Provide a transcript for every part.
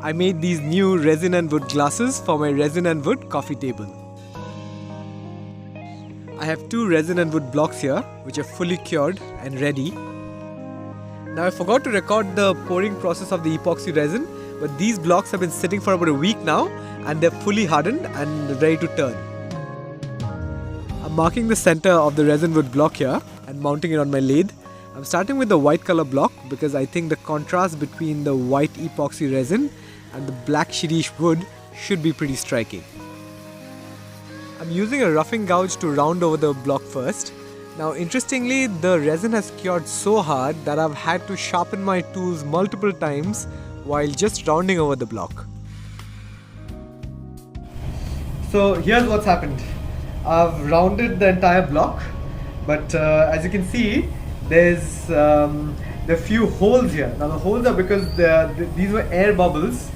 I made these new resin and wood glasses for my resin and wood coffee table. I have 2 resin and wood blocks here which are fully cured and ready. Now I forgot to record the pouring process of the epoxy resin, but these blocks have been sitting for about a week now and they're fully hardened and ready to turn. I'm marking the center of the resin wood block here and mounting it on my lathe. I'm starting with the white color block because I think the contrast between the white epoxy resin and the black shirish wood should be pretty striking. I'm using a roughing gouge to round over the block first. Now interestingly, the resin has cured so hard that I've had to sharpen my tools multiple times while just rounding over the block. So here's what's happened. I've rounded the entire block, but as you can see, there are few holes here. Now the holes are because these were air bubbles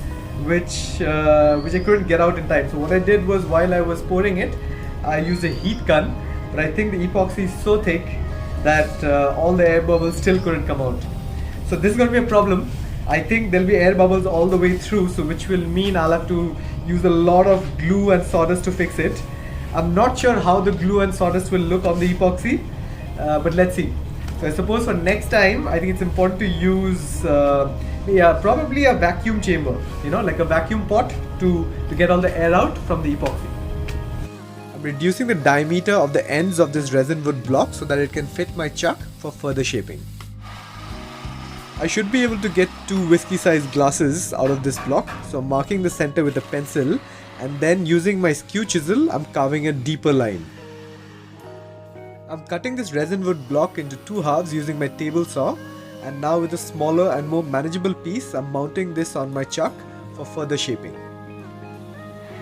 which I couldn't get out in time. So what I did was, while I was pouring it, I used a heat gun, but I think the epoxy is so thick that all the air bubbles still couldn't come out. So this is going to be a problem. I think there'll be air bubbles all the way through, so which will mean I'll have to use a lot of glue and sawdust to fix it. I'm not sure how the glue and sawdust will look on the epoxy, but let's see. So I suppose for next time, I think it's important to use probably a vacuum chamber, like a vacuum pot to get all the air out from the epoxy. I'm reducing the diameter of the ends of this resin wood block so that it can fit my chuck for further shaping. I should be able to get 2 whiskey sized glasses out of this block, so I'm marking the center with a pencil and then using my skew chisel, I'm carving a deeper line. I'm cutting this resin wood block into 2 halves using my table saw, and now with a smaller and more manageable piece, I'm mounting this on my chuck for further shaping.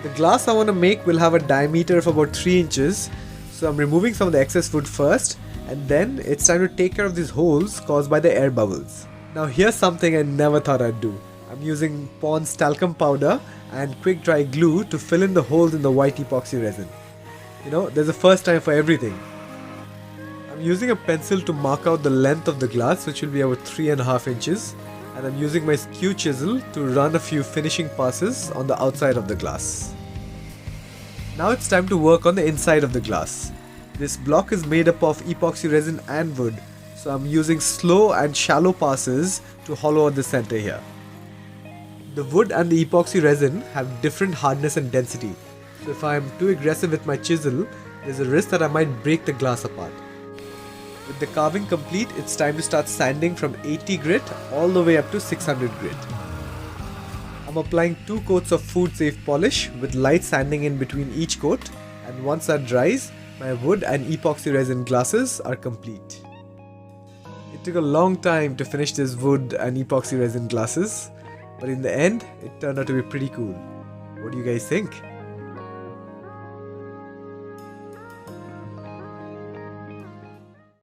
The glass I want to make will have a diameter of about 3 inches, so I'm removing some of the excess wood first, and then it's time to take care of these holes caused by the air bubbles. Now here's something I never thought I'd do. I'm using Pond's talcum powder and quick dry glue to fill in the holes in the white epoxy resin. There's a first time for everything. I'm using a pencil to mark out the length of the glass, which will be about 3.5 inches, and I'm using my skew chisel to run a few finishing passes on the outside of the glass. Now it's time to work on the inside of the glass. This block is made up of epoxy resin and wood, so I'm using slow and shallow passes to hollow out the center here. The wood and the epoxy resin have different hardness and density, so if I'm too aggressive with my chisel, there's a risk that I might break the glass apart. With the carving complete, it's time to start sanding from 80 grit all the way up to 600 grit. I'm applying 2 coats of food safe polish with light sanding in between each coat, and once that dries, my wood and epoxy resin glasses are complete. It took a long time to finish this wood and epoxy resin glasses, but in the end, it turned out to be pretty cool. What do you guys think?